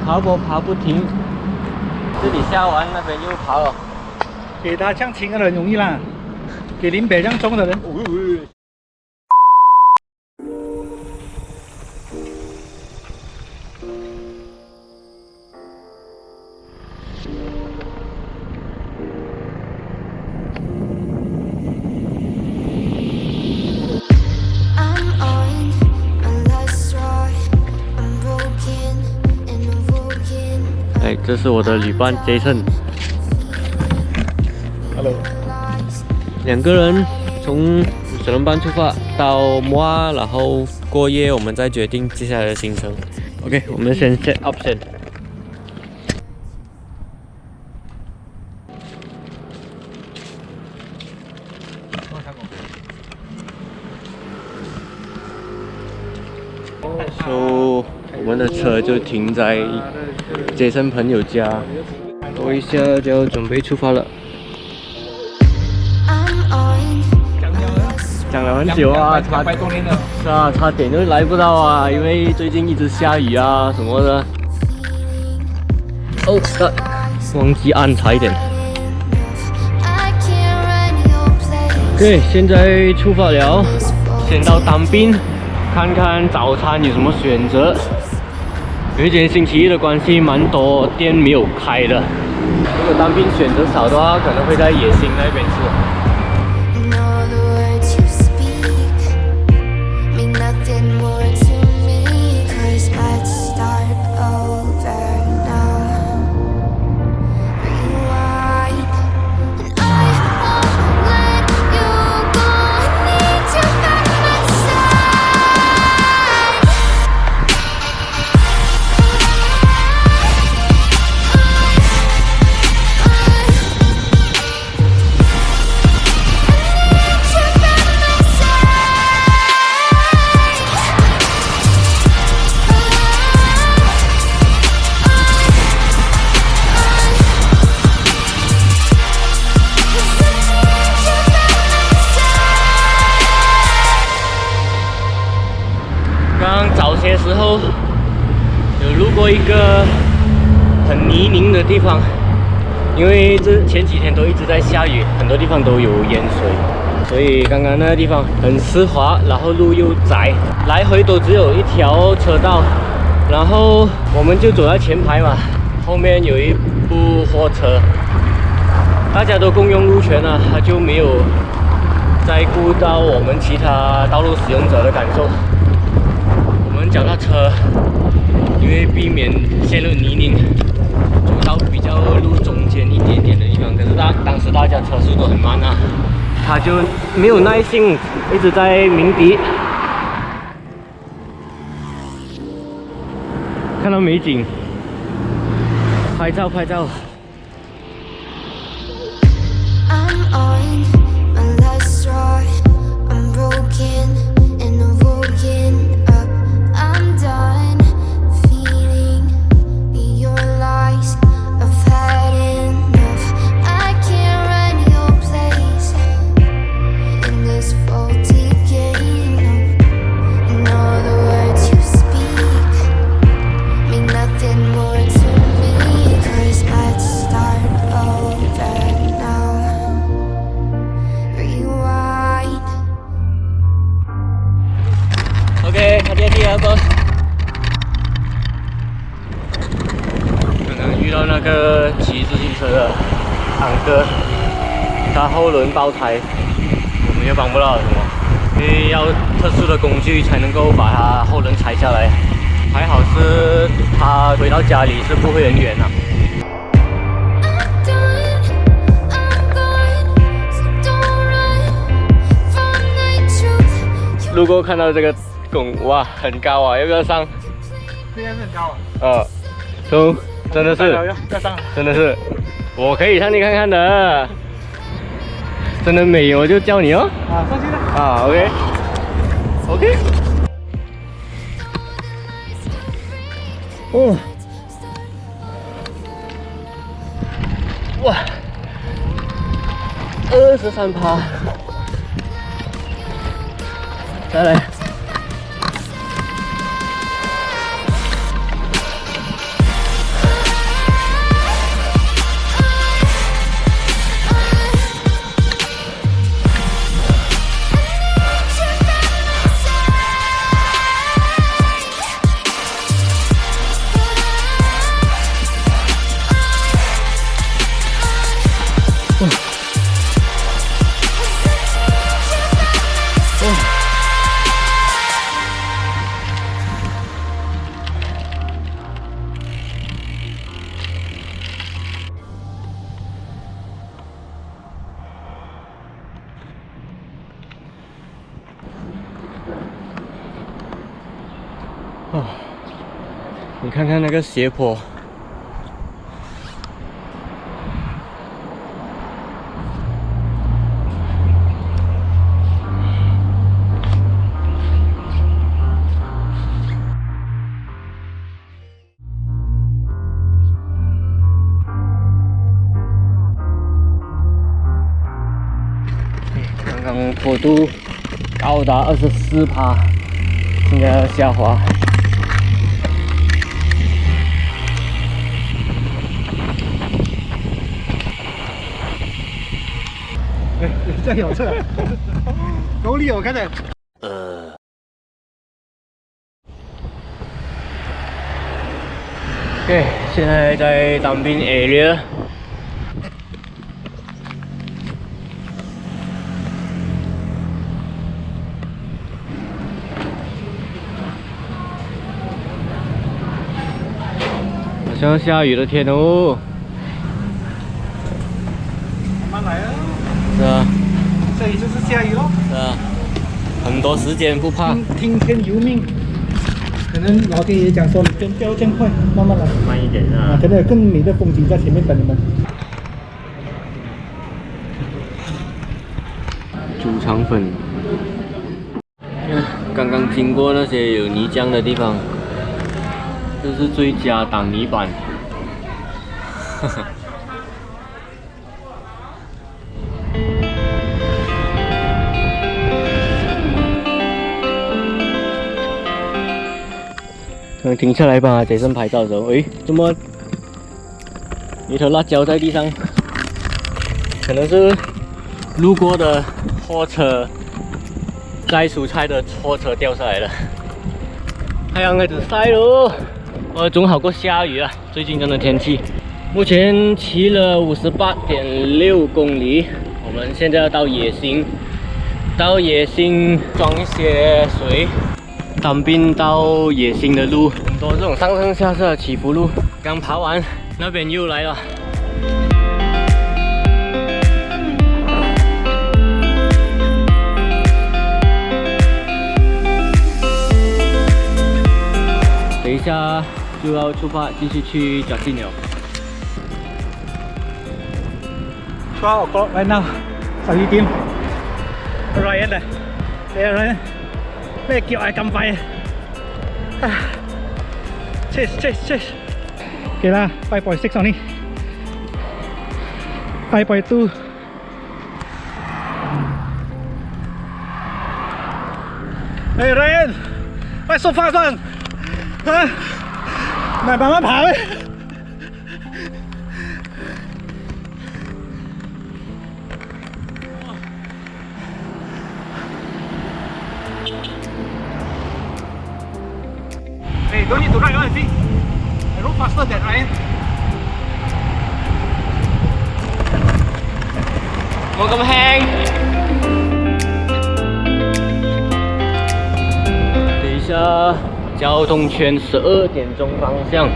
爬不停，这里下完那边又爬了。给他这样轻的人容易啦，给林北这样重的人。哎，这是我的旅伴 Jason。Hello。2个人从小龙班出发到摩阿，然后过夜，我们再决定接下来的行程。OK， 我们先 set up 先。So， 我们的车就停在Jason朋友家，过一下就要准备出发了。讲了很久啊，差点就来不到啊，因为最近一直下雨啊什么的。哦，忘记按差一点。OK， 现在出发了，先到当兵。看看早餐有什么选择。有一点星期一的关系，蛮多店没有开的。如果当兵选择少的话，可能会在野心那边吃。早些时候有路过一个很泥泞的地方，因为前几天都一直在下雨，很多地方都有淹水，所以刚刚那个地方很湿滑，然后路又窄，来回都只有一条车道，然后我们就走在前排嘛，后面有一部货车，大家都共用路权啊，他就没有在顾到我们其他道路使用者的感受。脚踏车因为避免陷入泥泞，走到比较路中间一点点的地方，可是当时大家车速都很慢啊，他就没有耐性，一直在鸣笛。看到美景，拍照。刚刚遇到那个骑自行车的昂哥，他后轮爆胎，我们也帮不了什么，因为要特殊的工具才能够把他后轮拆下来。还好是他回到家里是不会很远啊。路过看到这个拱，哇，很高啊，要不要上？这边是很高啊。都真的是，要上，真的是，我可以上去看看的。真的美，我就叫你哦。啊，上去了。啊 ，OK。哦，哇，23%，再来。看看那个斜坡。刚刚坡度高达24%，现在要下滑。哎，这有车，够力哦，看着。OK， 现在在当兵 area。好像下雨的天哦。慢慢来啊。是啊。这里就是下雨咯。是啊。很多时间不怕。听天由命。可能老天爷讲说你不要这样快，慢慢来。慢一点啊。可能有更美的风景在前面等你们。猪肠粉。刚刚经过那些有泥浆的地方。这是最佳挡泥板，哈哈。刚停下来帮杰森拍照的时候，诶，怎么一头辣椒在地上？可能是路过的货车载蔬菜的货车掉下来了。太阳开始晒喽。总好过下雨啊！最近真的天气。目前骑了58.6公里，我们现在要到野心，装一些水。当兵到野心的路，很多这种上上下下的起伏路。刚爬完，那边又来了。等一下就要出发，继续去脚筋了。12 o'clock right now， 11點。Ryan 啊，你啊 Ryan， 咩叫嗌咁快啊？Chase。Okay lah, 5.6 only. 5.2. Hey Ryan, why so fast one？ 啊，慢慢跑呗。Hey, don't need to ride on anything. I rode faster than Ryan. 冇咁輕。等一下。交通圈12點鐘方向。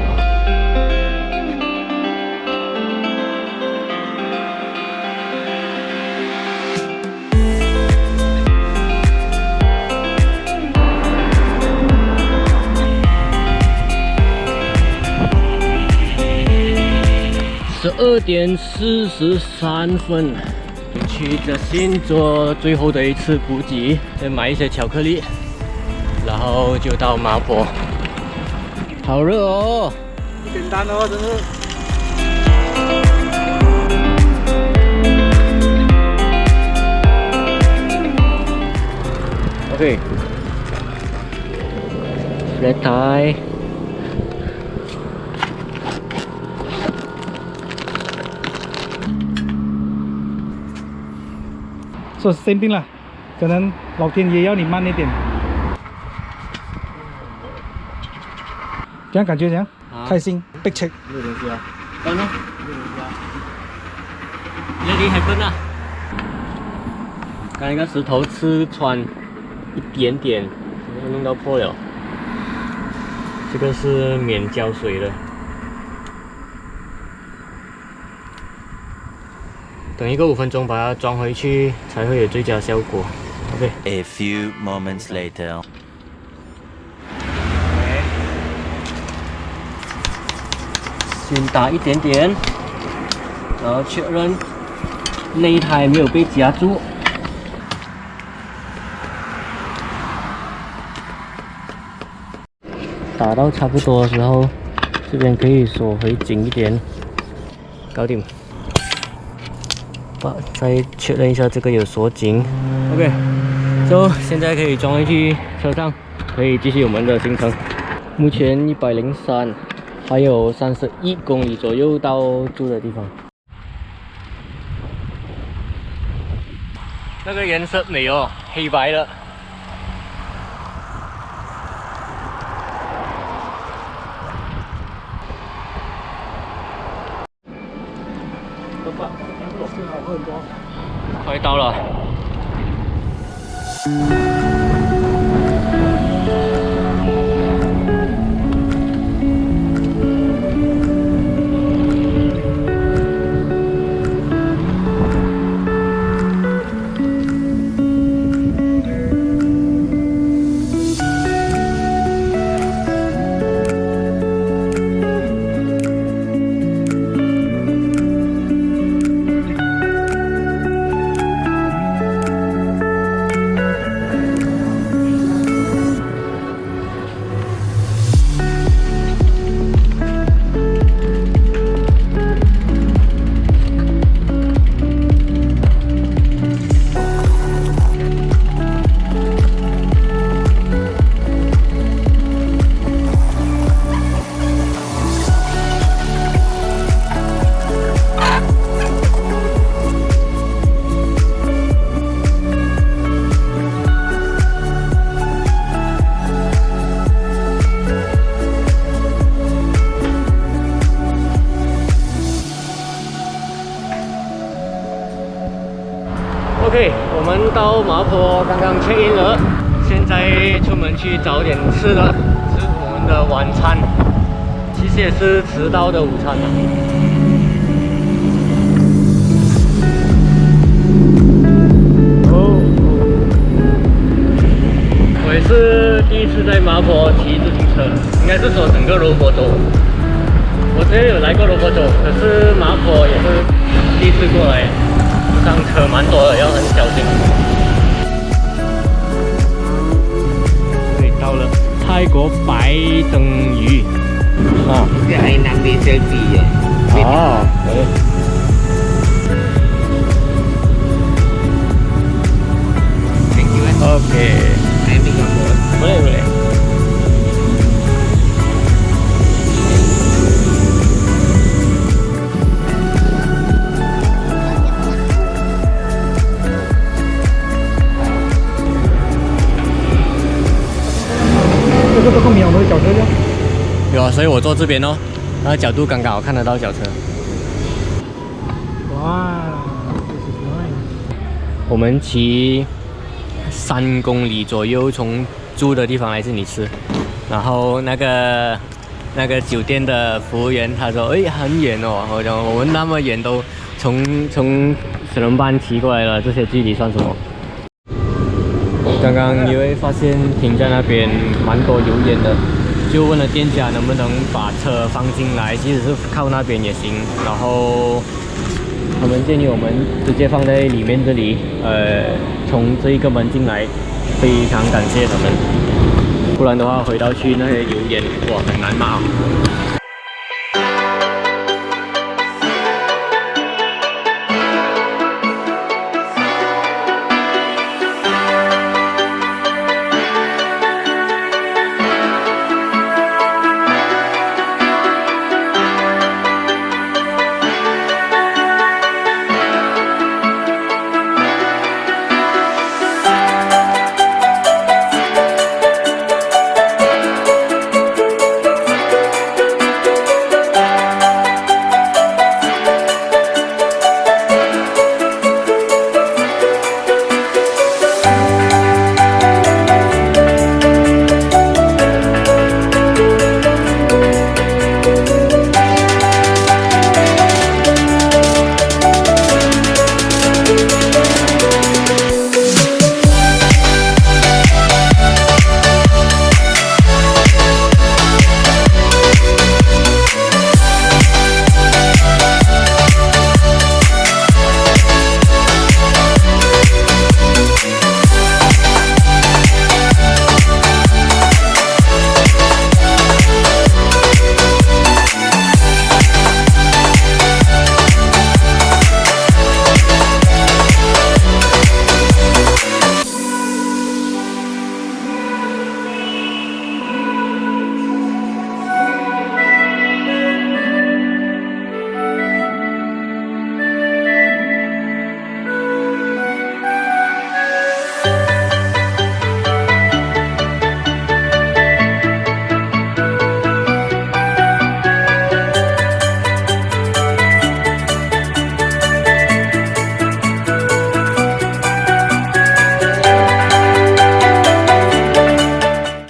12點43分，去着新做最後的一次補給，再買一些巧克力。然后就到麻坡，好热哦！简单哦，真是。OK， flat tire。说 same thing 啦，可能老天爷要你慢一点。这样感觉怎样？开心 ，big check。6點幾啊？得咯，6點幾啊？Ready happen 啊！刚那个石头刺穿一点点，弄到破了。这个是免胶水的。等一个5分钟把它装回去，才会有最佳效果。OK。A few moments later. 先打一点点，然后确认内胎没有被夹住。打到差不多的时候，这边可以锁回紧一点，搞定。再确认一下这个有锁紧 ，OK， 现在可以装回去车上，可以继续我们的行程。目前103，还有31公里左右到住的地方。那个颜色美哦，黑白的。快到了。OK， 我们到麻坡刚刚 check in 了，现在出门去找点吃的，吃我们的晚餐，其实也是迟到的午餐啊。我也是第一次在麻坡骑自行车，应该是说整个柔佛州。我之前有来过柔佛州，可是麻坡也是第一次过来。上车蛮多的，要很小心。对，到了泰國白燈魚啊，cái anh đang đi selfie vậy. 哦，對。Thank you. OK， Em đi con bữa. boleh boleh。这个秒的小车就有啊，所以我坐这边哦，那个角度刚刚好看得到小车。哇，我们骑3公里左右，从住的地方来这里吃，然后那个酒店的服务员他说，哎，很远哦。我讲我们那么远都从石龙班骑过来了，这些距离算什么？刚刚因为发现停在那边蛮多油烟的，就问了店家能不能把车放进来，即使是靠那边也行。然后他们建议我们直接放在里面这里，从这一个门进来，非常感谢他们，不然的话回到去那些油烟，哇，很难骂。